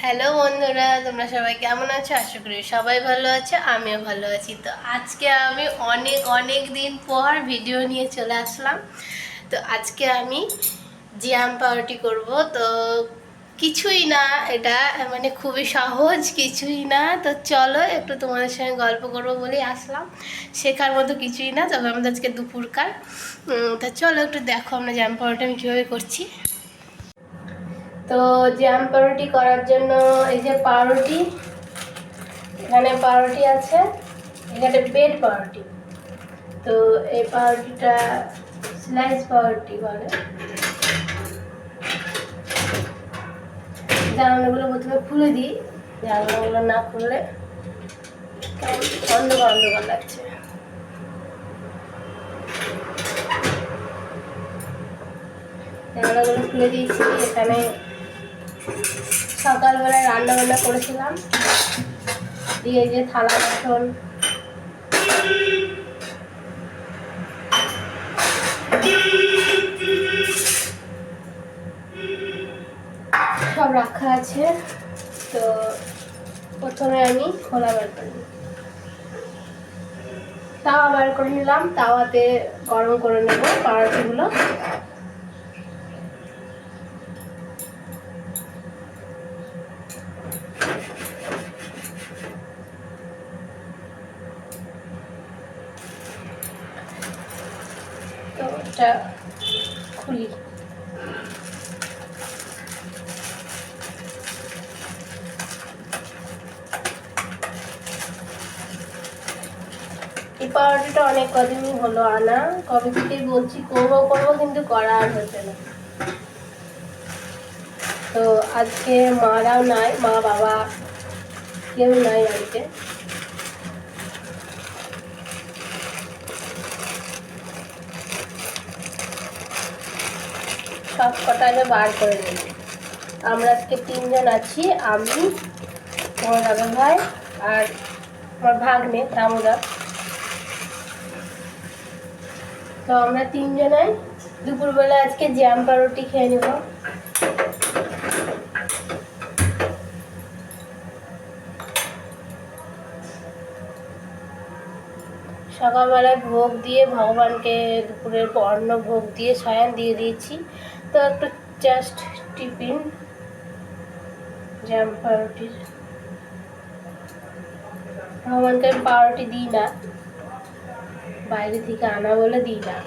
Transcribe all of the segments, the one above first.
Hello বন্ধুরা, তোমরা সবাই কেমন আছো? আশা করি সবাই ভালো আছে, আমিও ভালো আছি। তো আজকে আমি অনেক অনেক দিন পর ভিডিও নিয়ে চলে আসলাম। তো আজকে আমি জ্যাম পাউরুটি করব। তো কিছুই না, এটা মানে খুবই সহজ, কিছুই না। তো চলো একটু তোমাদের সঙ্গে গল্প করবো বলেই আসলাম। শেখার মতো কিছুই না, তবে আমাদের আজকে দুপুরকার। তা চলো একটু দেখো আমরা জ্যাম পাউরুটি আমি কীভাবে করছি। তো জ্যাম পাউরুটি করার জন্য এই যে পাউরুটি, এখানে পাউরুটি আছে, এখানে বেড পাউরুটি। তো এই পাউরুটিটা স্লাইস পাউরুটি বলে। জানালাগুলো প্রথমে খুলে দিই, জানালাগুলো না খুললে অন্ধকার অন্ধকার লাগছে। জানালাগুলো খুলে দিয়েছি। এখানে সকালবেলায় রান্না বান্না করেছিলাম, দিয়ে যে থালা বাসন সব রাখা আছে। তো প্রথমে আমি খোলা বার করে নিই, তাওয়া বার করে নিলাম। তাওয়াতে গরম করে নেব পাউরুটিগুলো। তো এটা খুলি। এই পাউরুটিটা অনেক কদিনই হলো আনা, কবে থেকেই বলছি করবো করবো, কিন্তু করা আর হচ্ছে না। তো আজকে মারাও নাই, মা বাবা কেউ নাই বাড়িতে। সব কটা আগে বার করে নেব। আমরা আজকে 3 জন আছি, আমি, আমার দাদা ভাই আর আমার ভাগ্নে দামোদর। তো আমরা 3 জনাই দুপুরবেলা আজকে জ্যাম পাউরুটি খেয়ে নেব। সকালবেলায় ভোগ দিয়ে ভগবানকে দুপুরের অন্ন ভোগ দিয়ে শয়ান দিয়ে দিয়েছি। তো একটু জাস্ট টিফিন জ্যাম পাউরুটির। ভগবানকে আমি পাউরুটি দিই না, বাইরে থেকে আনা বলে দিই না।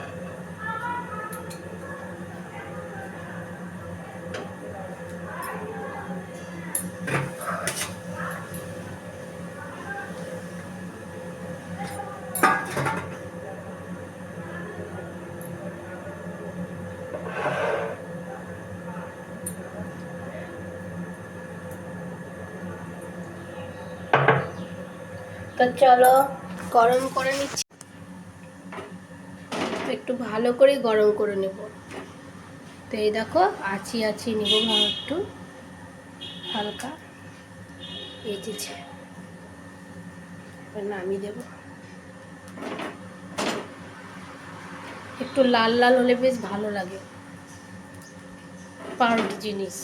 তো চলো গরম করে নিচ্ছি, একটু ভালো করে গরম করে নেব। তো এই দেখো আছি আছি নেব একটু হালকা এঁচেছে, এবার নামিয়ে দেব। একটু লাল লাল হলে বেশ ভালো লাগে পাউরুটি জিনিস,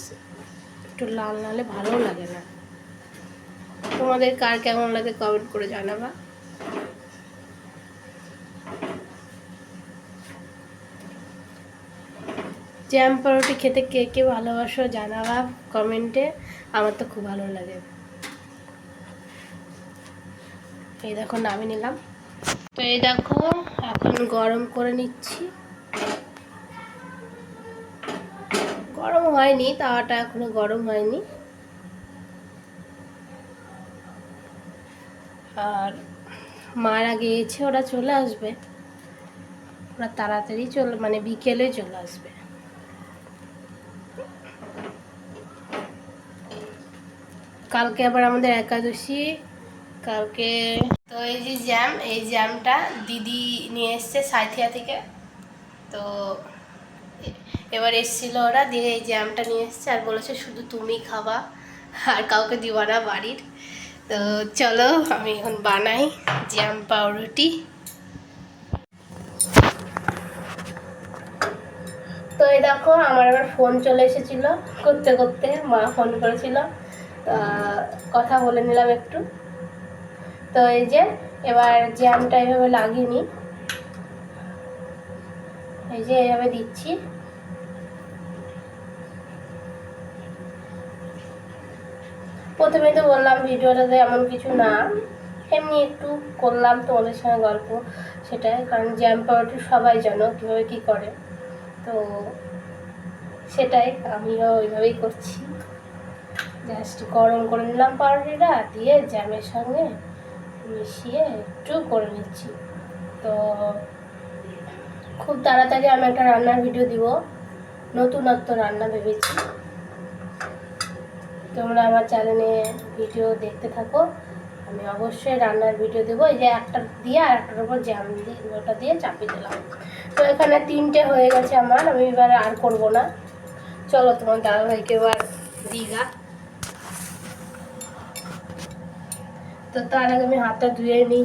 একটু লাল না হলে ভালো লাগে না। তোমাদের কার কেমন লাগে কমেন্ট করে জানাবা। জ্যাম পাউরুটি খেতে কে কে ভালোবাসো জানাবা কমেন্টে, আমার তো খুব ভালো লাগে। এই দেখো নামিয়ে নিলাম। তো এই দেখো এখন গরম করে নিচ্ছি। গরম হয়নি, তাওয়াটা এখনো গরম হয়নি। আর মারা গিয়েছে, ওরা চলে আসবে, ওরা তাড়াতাড়ি মানে বিকেলে চলে আসবে। কালকে আবার আমাদের একাদশী, কালকে। তো এই যে জ্যাম, এই জ্যামটা দিদি নিয়ে এসছে সাইথিয়া থেকে। তো এবার এসছিল ওরা, দিয়ে এই জ্যামটা নিয়ে এসছে আর বলেছে শুধু তুমি খাবা, আর কাউকে দিবা না বাড়ির। তো চলো আমি এখন বানাই জ্যাম পাউরুটি। তো এই দেখো আমার আবার ফোন চলে এসেছিল, করতে করতে মা ফোন করেছিল। কথা বলে নিলাম একটু। তো এই যে এবার জ্যামটা এইভাবে লাগিয়ে নিই, এই যে এইভাবে দিচ্ছি। প্রথমে তো বললাম ভিডিওটাতে এমন কিছু না, এমনি একটু করলাম তোমাদের সঙ্গে গল্প, সেটাই। কারণ জ্যাম পাউরুটি সবাই জানো কীভাবে কী করে, তো সেটাই আমিও ওইভাবেই করছি। জাস্ট গরম করে নিলাম পাউরুটিটা, দিয়ে জ্যামের সঙ্গে মিশিয়ে একটু করে নিচ্ছি। তো খুব তাড়াতাড়ি আমি একটা রান্নার ভিডিও দিব, নতুনত্ব রান্না ভেবেছি। তোমরা আমার চ্যানেলে ভিডিও দেখতে থাকো, আমি অবশ্যই রান্নার ভিডিও দেবো। এই যে একটা দিয়ে আর একটার উপর জ্যাম দিয়ে ওটা দিয়ে চাপিয়ে দিলাম। তো এখানে 3টে হয়ে গেছে আমার, আমি এবার আর করব না। চলো তোমার দাদাভাইকে এবার দিঘা। তো তার আগে আমি হাতটা ধুয়ে নিই,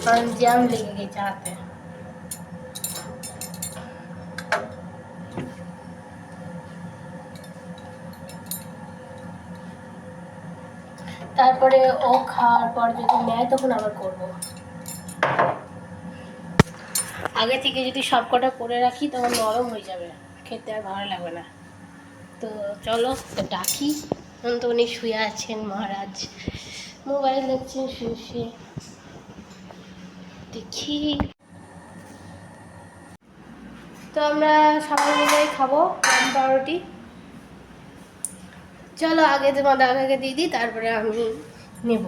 কারণ জ্যাম লেগে গেছে হাতে। তারপরে ও খাওয়ার পর যদি নেয় তখন আবার করব। আগে থেকে যদি সব কটা করে রাখি তখন নরম হয়ে যাবে, খেতে আর ভালো লাগবে না। তো চলো তো ডাকি। এখন তো উনি শুয়ে আছেন, মহারাজ মোবাইল দেখছেন শুয়ে শুয়ে, দেখি। তো আমরা সবাই মিলেই খাবো পাউরুটি। চলো আগে তোমার দাদাকে দিয়ে দিই, তারপরে আমি নেব।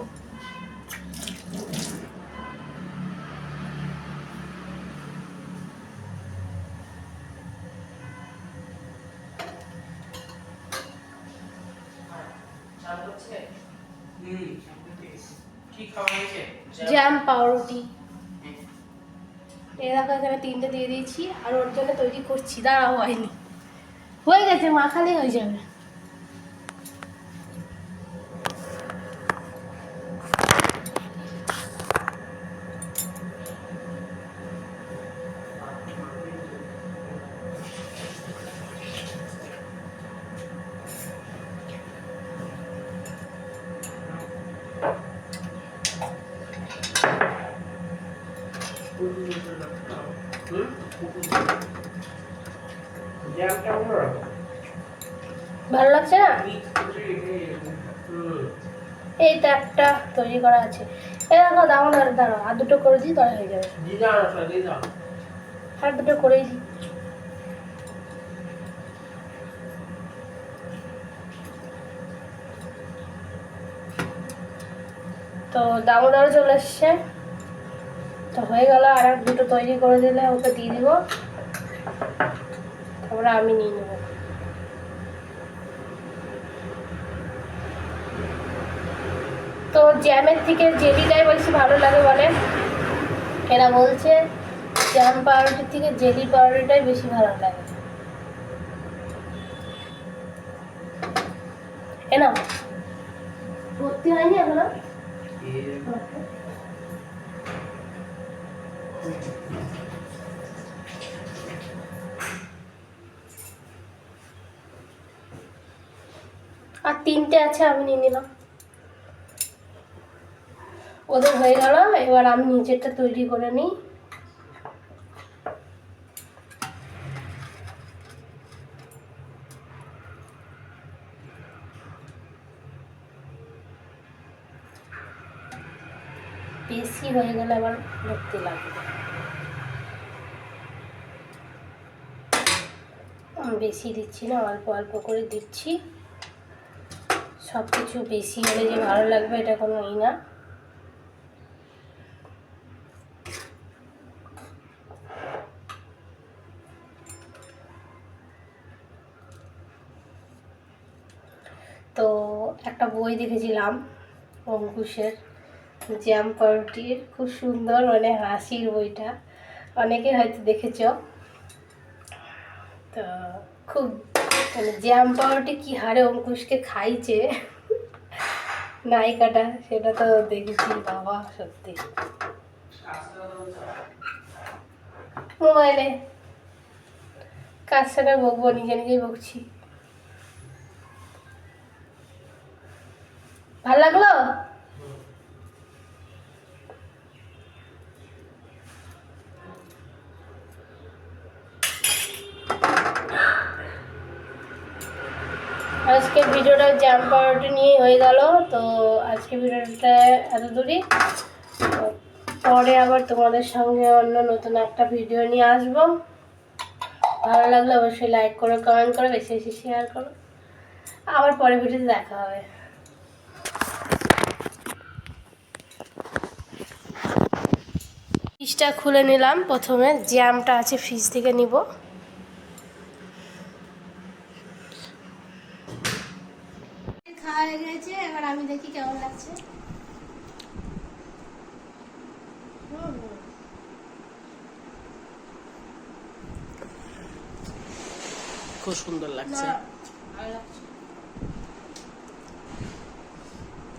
জ্যাম পাউরুটি এই দেখো, এখানে 3টে দিয়ে দিয়েছি, আর ওর জন্য তৈরি করছি, দাঁড়াও হয়নি, হয়ে গেছে, মাখালেই হয়ে যাবে। ভালো লাগছে না? এই তো একটা তৈরি করা আছে। এই দেখো দাঁড়াও দাঁড়াও, আর দুটো করে দিই তাহলে হয়ে যাবে। আর দুটো করেই দিই। তো দামোদর চলে এসছে, তো হয়ে গেল। আর এক দুটো তৈরি করে দিলে ওকে দিয়ে দিব, তারপরে আমি নিয়ে নেব। তো জ্যামের থেকে জেলিটাই বেশি ভালো লাগে বলে, এরা বলছে জ্যাম পাউরুটির থেকে জেলি পাউরুটিটাই বেশি ভালো লাগে। না ভর্তি হয়নি এখনো। আর 3টে আছে, আমি নিয়ে নিলাম। ওদের হয়ে গেল, এবার আমি নিচেরটা তৈরি করে নিই। বেশি হয়ে গেলে আবার ভর্তি লাগবে, আমি বেশি দিচ্ছি না, অল্প অল্প করে দিচ্ছি। সব কিছু বেশি হলে যে ভালো লাগবে এটা কোনো ই না। তো একটা বই দেখেছিলাম অঙ্কুশের, জ্যাম পাউরুটির, খুব সুন্দর, মানে হাসির বইটা, অনেকে হয়তো দেখেছ। তো খুব মানে জ্যাম পাউরুটি কী হারে অঙ্কুশকে খাইছে নায়িকাটা, সেটা তো দেখেছি, বাবা সত্যি। মোবাইলে কার সাথে বকবো, নিজে নিজেই বকছি। ভালো লাগলো? আজকে ভিডিওটা জ্যাম পাউরুটি নিয়ে হয়ে গেল। তো আজকে ভিডিওটা এত দূরই। তো পরে আবার তোমাদের সঙ্গে অন্য নতুন একটা ভিডিও নিয়ে আসবো। ভালো লাগলে অবশ্যই লাইক করো, কমেন্ট করো, বেশি বেশি শেয়ার করো। আবার পরে ভিডিওতে দেখা হবে। ফ্রিজটা খুলে নিলাম, প্রথমে জ্যামটা আছে ফ্রিজ থেকে নিব। খাওয়া হয়ে গেছে, এবার আমি দেখি কেমন লাগছে। খুব সুন্দর লাগছে।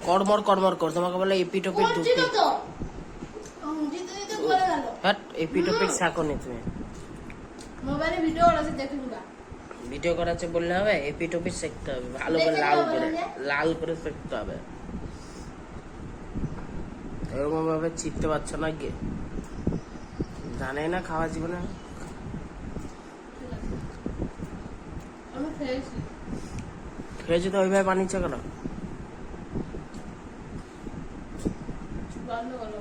কড়মড় কড়মড় কর, তোমাকে বলে এপিটোপিট ঢুকে। হ্যাঁ, এপিটোপিট শাকনি তুমি। মোবাইলে ভিডিও করাছে দেখুন না। ভিডিও করাচ্ছে বললে হবে? এপিটোপিট সেকতে হবে, ভালো করে লাল করে সেকতে হবে। এরকম ভাবে চিনতে পারছো না কি? জানে না খাওয়া জীবনে। আমি খেয়েছি। খেয়েছি তো ওইভাবে বানিয়েছো কেন? বন্ধ করো।